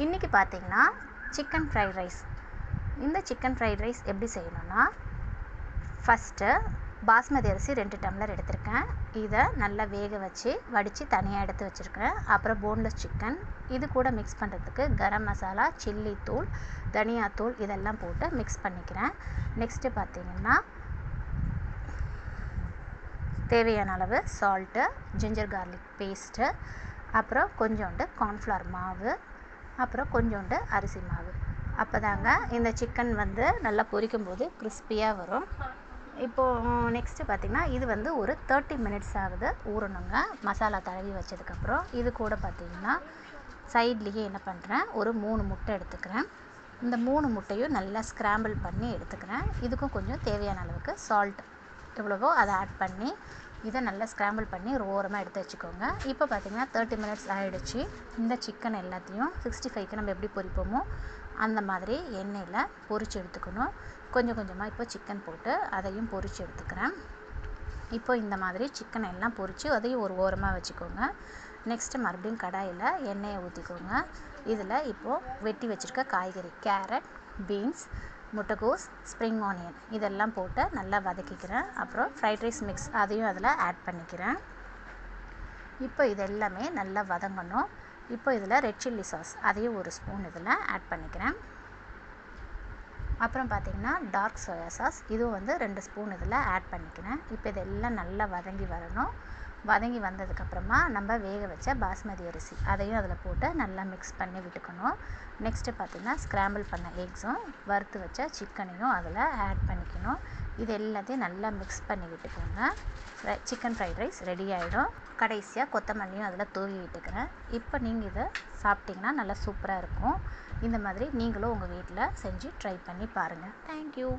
இன்றைக்கி பார்த்திங்கன்னா chicken fried rice. இந்த சிக்கன் ஃப்ரைட் ரைஸ் எப்படி செய்யணும்னா, ஃபஸ்ட்டு பாஸ்மதி அரிசி 2 டம்ளர் எடுத்திருக்கேன். இதை நல்லா வேக வச்சு வடித்து தனியாக எடுத்து வச்சுருக்கேன். அப்புறம் போன்லெஸ் சிக்கன், இது கூட மிக்ஸ் பண்ணுறதுக்கு கரம் மசாலா, சில்லி தூள், தனியாத்தூள் இதெல்லாம் போட்டு மிக்ஸ் பண்ணிக்கிறேன். நெக்ஸ்ட்டு பார்த்திங்கன்னா தேவையான அளவு சால்ட்டு, ஜிஞ்சர் கார்லிக் பேஸ்ட்டு, அப்புறம் கொஞ்சோண்டு கார்ன்ஃப்ளவர் மாவு, அப்புறம் கொஞ்சோண்டு அரிசி மாவு. அப்போ தாங்க இந்த சிக்கன் நல்லா பொரிக்கும் போது கிறிஸ்பியாக வரும். இப்போது நெக்ஸ்ட்டு பார்த்திங்கன்னா இது ஒரு 30 மினிட்ஸ் ஆகுது ஊறணுங்க, மசாலா தடவி வச்சதுக்கப்புறம். இது கூட பார்த்திங்கன்னா சைட்லேயே என்ன பண்ணுறேன், ஒரு 3 முட்டை எடுத்துக்கிறேன். இந்த 3 முட்டையும் நல்லா ஸ்க்ராம்பிள் பண்ணி எடுத்துக்கிறேன். இதுக்கும் கொஞ்சம் தேவையான அளவுக்கு சால்ட் எவ்வளவோ அதை ஆட் பண்ணி இதை நல்லா ஸ்க்ராம்பிள் பண்ணி ஒரு ஓரமாக எடுத்து வச்சுக்கோங்க. இப்போ பார்த்திங்கன்னா 30 மினிட்ஸ் ஆகிடுச்சு. இந்த சிக்கன் எல்லாத்தையும் 65க்கு நம்ம எப்படி பொரிப்போமோ அந்த மாதிரி எண்ணெயில் பொரித்து எடுத்துக்கணும். கொஞ்சம் கொஞ்சமாக இப்போ சிக்கன் போட்டு அதையும் பொரித்து எடுத்துக்கிறேன். இப்போ இந்த மாதிரி சிக்கன் எல்லாம் பொரித்து அதையும் ஒரு ஓரமாக வச்சுக்கோங்க. நெக்ஸ்ட்டு மறுபடியும் கடாயில் எண்ணெயை ஊற்றிக்கோங்க. இதில் இப்போது வெட்டி வச்சுருக்க காய்கறி, கேரட், பீன்ஸ், முட்டைகோஸ், ஸ்ப்ரிங் ஆனியன் இதெல்லாம் போட்டு நல்லா வதக்கிக்கிறேன். அப்புறம் ஃப்ரைட் ரைஸ் மிக்ஸ் அதையும் அதில் ஆட் பண்ணிக்கிறேன். இப்போ இது எல்லாமே நல்லா வதங்கணும். இப்போ இதில் ரெட் சில்லி சாஸ் அதையும் ஒரு ஸ்பூன் இதில் ஆட் பண்ணிக்கிறேன். அப்புறம் பார்த்திங்கன்னா டார்க் சோயா சாஸ் இதுவும் 2 ஸ்பூன் இதில் ஆட் பண்ணிக்கிறேன். இப்போ இதெல்லாம் நல்லா வதங்கி வரணும். வதங்கி வந்ததுக்கப்புறமா நம்ம வேக வச்ச பாஸ்மதி அரிசி அதையும் அதில் போட்டு நல்லா மிக்ஸ் பண்ணி விட்டுக்கணும். நெக்ஸ்ட்டு பார்த்திங்கன்னா ஸ்க்ராம்பிள் பண்ண எக்ஸும் வறுத்து வச்ச சிக்கனையும் அதில் ஆட் பண்ணிக்கணும். இது எல்லாத்தையும் நல்லா மிக்ஸ் பண்ணி விட்டுக்கோங்க. சிக்கன் ஃப்ரைட் ரைஸ் ரெடி ஆகிடும். கடைசியாக கொத்தமல்லியும் அதில் தூவி விட்டுக்கிறேன். இப்போ நீங்கள் இதை சாப்பிட்டிங்கன்னா நல்லா சூப்பராக இருக்கும். இந்த மாதிரி நீங்களும் உங்கள் வீட்டில் செஞ்சு ட்ரை பண்ணி பாருங்கள். தேங்க்யூ.